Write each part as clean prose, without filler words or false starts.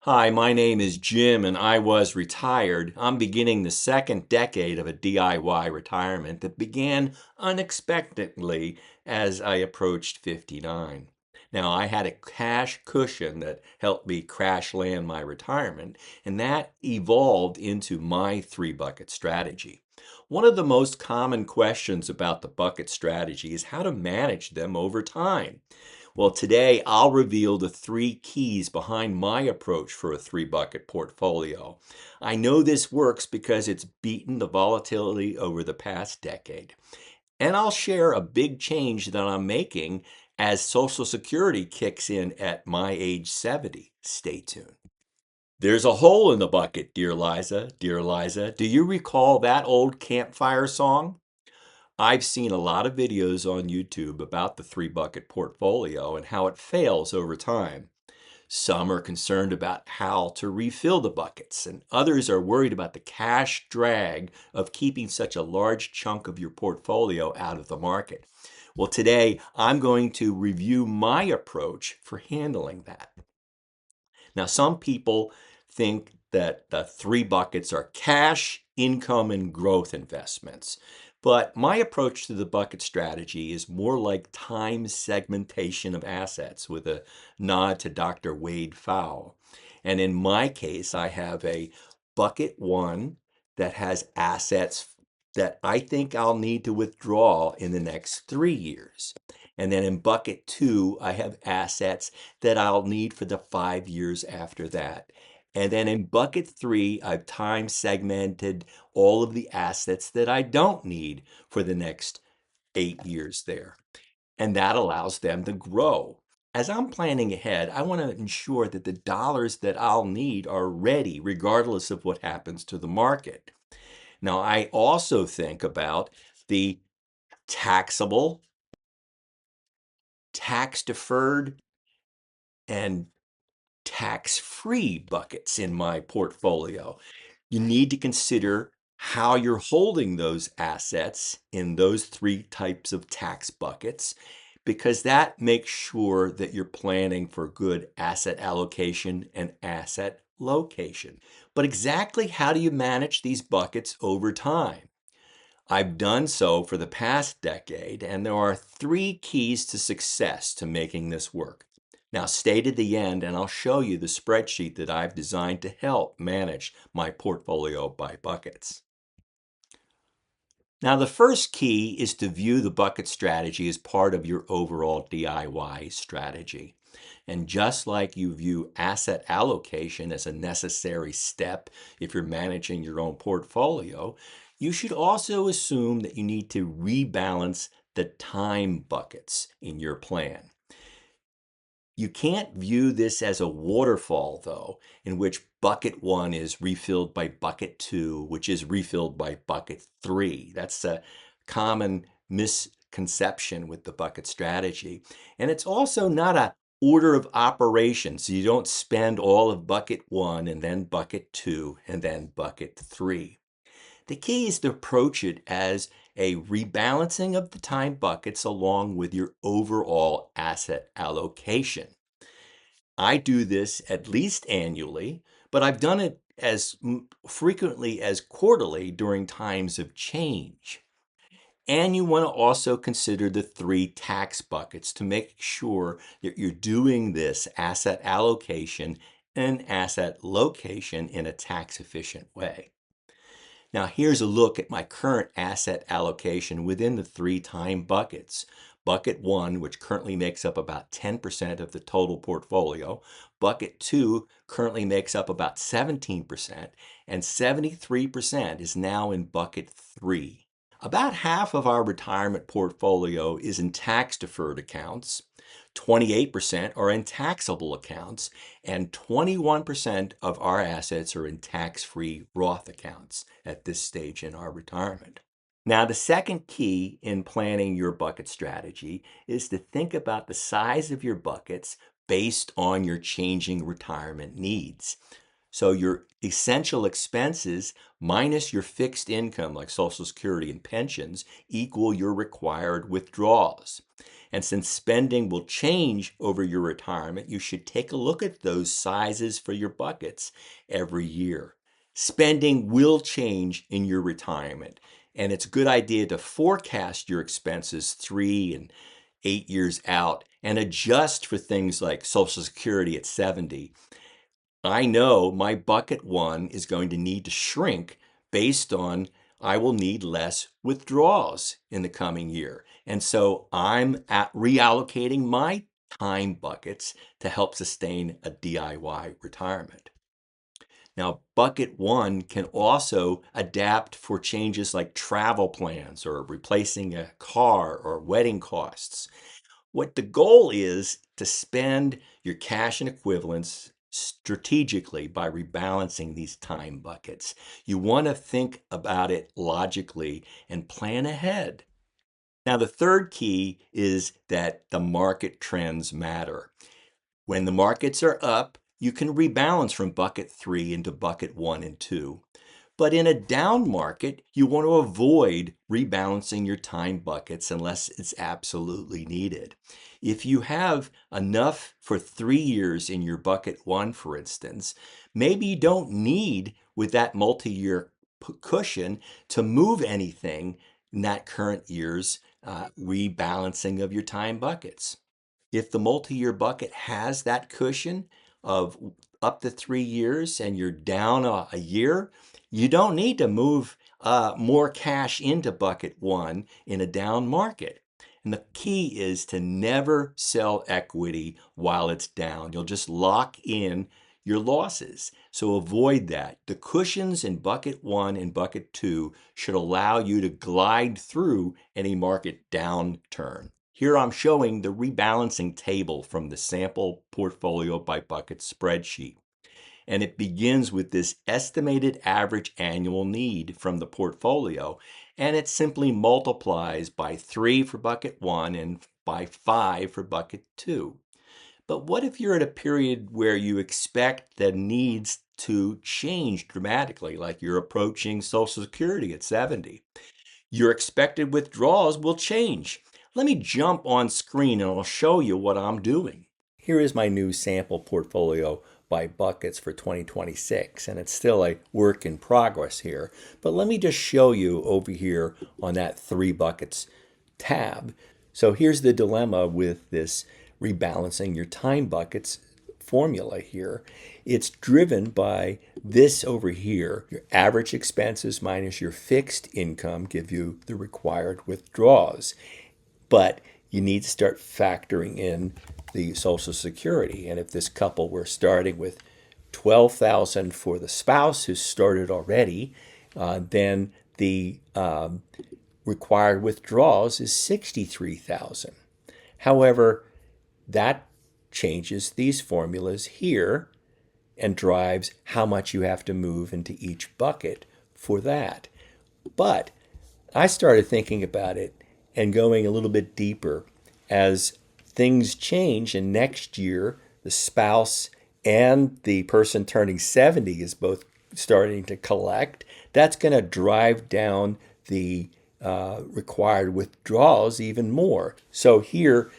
Hi, my name is Jim and I was retired. I'm beginning the second decade of a DIY retirement that began unexpectedly as I approached 59. Now, I had a cash cushion that helped me crash land my retirement, and that evolved into my three bucket strategy. One of the most common questions about the bucket strategy is how to manage them over time. Well, today I'll reveal the three keys behind my approach for a three bucket portfolio. I know this works because it's beaten the volatility over the past decade. And I'll share a big change that I'm making as Social Security kicks in at my age 70. Stay tuned. There's a hole in the bucket, dear Liza, dear Liza. Do you recall that old campfire song? I've seen a lot of videos on YouTube about the three bucket portfolio and how it fails over time. Some are concerned about how to refill the buckets, and others are worried about the cash drag of keeping such a large chunk of your portfolio out of the market. Well, today I'm going to review my approach for handling that. Now, some people think that the three buckets are cash, income, and growth investments. But my approach to the bucket strategy is more like time segmentation of assets with a nod to Dr. Wade Fowle. And in my case, I have a bucket one that has assets that I think I'll need to withdraw in the next 3 years. And then in bucket two, I have assets that I'll need for the 5 years after that. And then in bucket three, I've time segmented all of the assets that I don't need for the next 8 years there. And that allows them to grow. As I'm planning ahead, I want to ensure that the dollars that I'll need are ready regardless of what happens to the market. Now, I also think about the taxable, tax deferred, and tax-free buckets in my portfolio. You need to consider how you're holding those assets in those three types of tax buckets, because that makes sure that you're planning for good asset allocation and asset location. But exactly how do you manage these buckets over time? I've done so for the past decade, and there are three keys to success to making this work. Now, stay to the end, and I'll show you the spreadsheet that I've designed to help manage my portfolio by buckets. Now, the first key is to view the bucket strategy as part of your overall DIY strategy. And just like you view asset allocation as a necessary step if you're managing your own portfolio, you should also assume that you need to rebalance the time buckets in your plan. You can't view this as a waterfall, though, in which bucket one is refilled by bucket two, which is refilled by bucket three. That's a common misconception with the bucket strategy. And it's also not a order of operations. So you don't spend all of bucket one and then bucket two and then bucket three. The key is to approach it as a rebalancing of the time buckets along with your overall asset allocation. I do this at least annually, but I've done it as frequently as quarterly during times of change. And you want to also consider the three tax buckets to make sure that you're doing this asset allocation and asset location in a tax efficient way. Now, here's a look at my current asset allocation within the three time buckets. Bucket one, which currently makes up about 10% of the total portfolio. Bucket two currently makes up about 17%, and 73% is now in bucket three. About half of our retirement portfolio is in tax-deferred accounts, 28% are in taxable accounts, and 21% of our assets are in tax-free Roth accounts at this stage in our retirement. Now, the second key in planning your bucket strategy is to think about the size of your buckets based on your changing retirement needs. So your essential expenses minus your fixed income like Social Security and pensions equal your required withdrawals. And since spending will change over your retirement, you should take a look at those sizes for your buckets every year. Spending will change in your retirement, and it's a good idea to forecast your expenses 3 and 8 years out and adjust for things like Social Security at 70. I know my bucket one is going to need to shrink based on I will need less withdrawals in the coming year. And so I'm reallocating my time buckets to help sustain a DIY retirement. Now, bucket one can also adapt for changes like travel plans or replacing a car or wedding costs. What the goal is to spend your cash and equivalents strategically by rebalancing these time buckets. You want to think about it logically and plan ahead. Now, the third key is that the market trends matter. When the markets are up, you can rebalance from bucket 3 into bucket 1 and 2. But in a down market, you want to avoid rebalancing your time buckets unless it's absolutely needed. If you have enough for 3 years in your bucket 1, for instance, maybe you don't need, with that multi-year cushion, to move anything in that current year's rebalancing of your time buckets. If the multi-year bucket has that cushion of up to 3 years and you're down a year, you don't need to move more cash into bucket 1 in a down market. And the key is to never sell equity while it's down. You'll just lock in your losses. So avoid that. The cushions in bucket 1 and bucket 2 should allow you to glide through any market downturn. Here I'm showing the rebalancing table from the sample portfolio by bucket spreadsheet. And it begins with this estimated average annual need from the portfolio, and it simply multiplies by 3 for bucket 1 and by 5 for bucket 2. But what if you're at a period where you expect the needs to change dramatically, like you're approaching Social Security at 70? Your expected withdrawals will change. Let me jump on screen and I'll show you what I'm doing. Here is my new sample portfolio by buckets for 2026, and it's still a work in progress here. But let me just show you over here on that 3 buckets tab. So here's the dilemma with this rebalancing your time buckets formula here. It's driven by this over here. Your average expenses minus your fixed income give you the required withdrawals. But you need to start factoring in the Social Security. And if this couple were starting with $12,000 for the spouse who started already, then the required withdrawals is $63,000. However, that changes these formulas here and drives how much you have to move into each bucket for that. But I started thinking about it and going a little bit deeper as things change, and next year the spouse and the person turning 70 is both starting to collect. That's going to drive down the required withdrawals even more. So here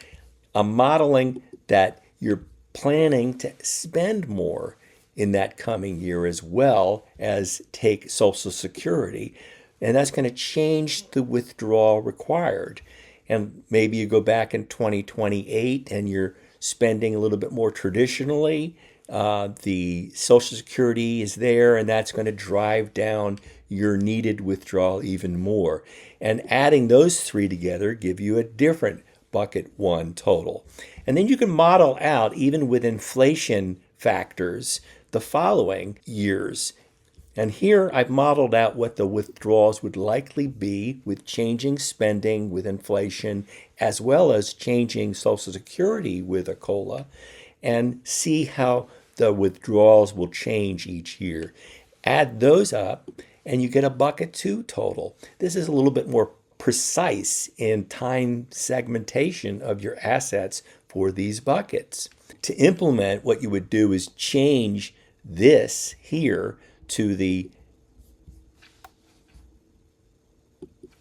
I'm modeling that you're planning to spend more in that coming year as well as take Social Security. And that's going to change the withdrawal required. And maybe you go back in 2028 and you're spending a little bit more traditionally. The Social Security is there, and that's going to drive down your needed withdrawal even more. And adding those 3 together give you a different bucket 1 total. And then you can model out, even with inflation factors, the following years. And here I've modeled out what the withdrawals would likely be with changing spending with inflation, as well as changing Social Security with a COLA, and see how the withdrawals will change each year. Add those up, and you get a bucket 2 total. This is a little bit more precise in time segmentation of your assets for these buckets. To implement, what you would do is change this here to the,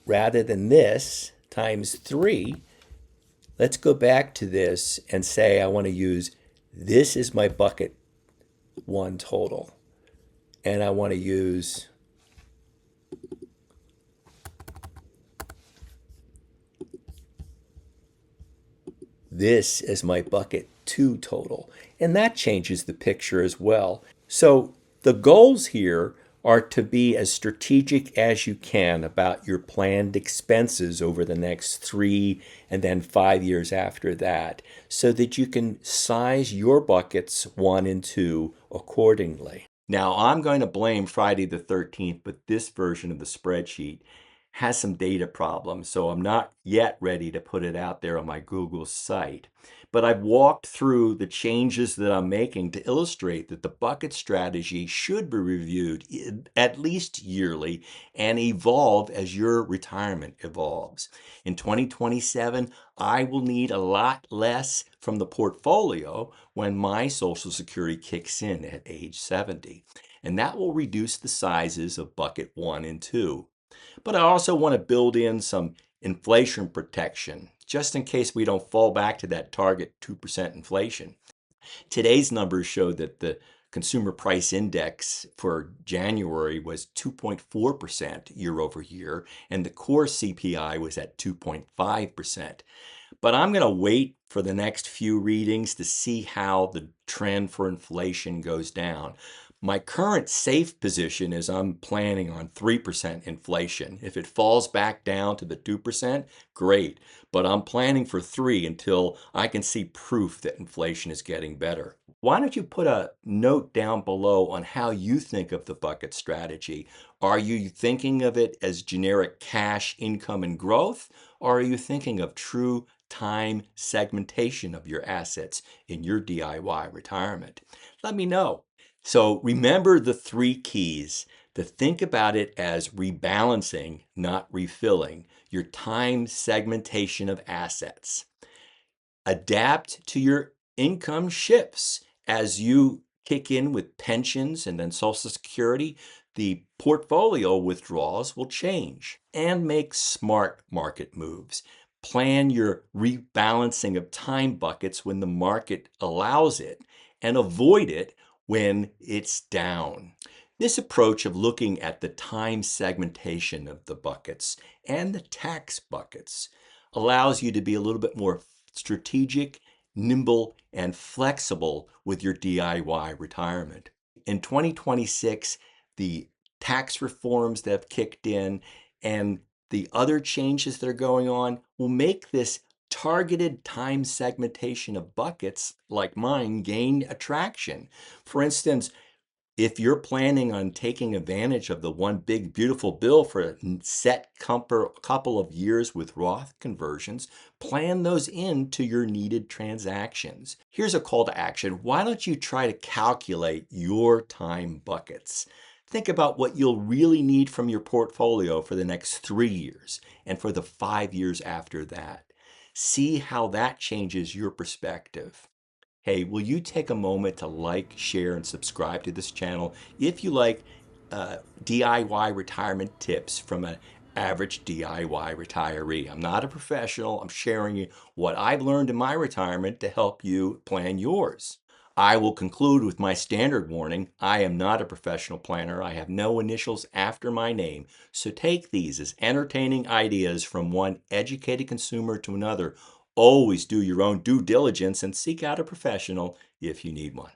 rather than this times 3, let's go back to this and say I want to use this is my bucket 1 total. And I want to use this as my bucket 2 total. And that changes the picture as well. So the goals here are to be as strategic as you can about your planned expenses over the next 3 and then 5 years after that, so that you can size your buckets 1 and 2 accordingly. Now, I'm going to blame Friday the 13th, but this version of the spreadsheet has some data problems, so I'm not yet ready to put it out there on my Google site. But I've walked through the changes that I'm making to illustrate that the bucket strategy should be reviewed at least yearly and evolve as your retirement evolves. In 2027, I will need a lot less from the portfolio when my Social Security kicks in at age 70. And that will reduce the sizes of bucket 1 and 2. But I also want to build in some inflation protection, just in case we don't fall back to that target 2% inflation. Today's numbers show that the consumer price index for January was 2.4% year over year, and the core CPI was at 2.5%. But I'm going to wait for the next few readings to see how the trend for inflation goes down. My current safe position is I'm planning on 3% inflation. If it falls back down to the 2%, great. But I'm planning for 3 until I can see proof that inflation is getting better. Why don't you put a note down below on how you think of the bucket strategy? Are you thinking of it as generic cash, income, and growth? Or are you thinking of true time segmentation of your assets in your DIY retirement? Let me know. So remember the 3 keys. To think about it as rebalancing, not refilling, your time segmentation of assets. Adapt to your income shifts as you kick in with pensions and then Social Security. The portfolio withdrawals will change, and make smart market moves. Plan your rebalancing of time buckets when the market allows it, and avoid it when it's down. This approach of looking at the time segmentation of the buckets and the tax buckets allows you to be a little bit more strategic, nimble, and flexible with your DIY retirement. In 2026, the tax reforms that have kicked in and the other changes that are going on will make this targeted time segmentation of buckets like mine gain attraction. For instance, if you're planning on taking advantage of the one big beautiful bill for a set couple of years with Roth conversions, plan those into your needed transactions. Here's a call to action. Why don't you try to calculate your time buckets? Think about what you'll really need from your portfolio for the next 3 years and for the 5 years after that. See how that changes your perspective. Hey, will you take a moment to like, share, and subscribe to this channel if you like DIY retirement tips from an average DIY retiree? I'm not a professional. I'm sharing what I've learned in my retirement to help you plan yours. I will conclude with my standard warning. I am not a professional planner. I have no initials after my name. So take these as entertaining ideas from one educated consumer to another. Always do your own due diligence and seek out a professional if you need one.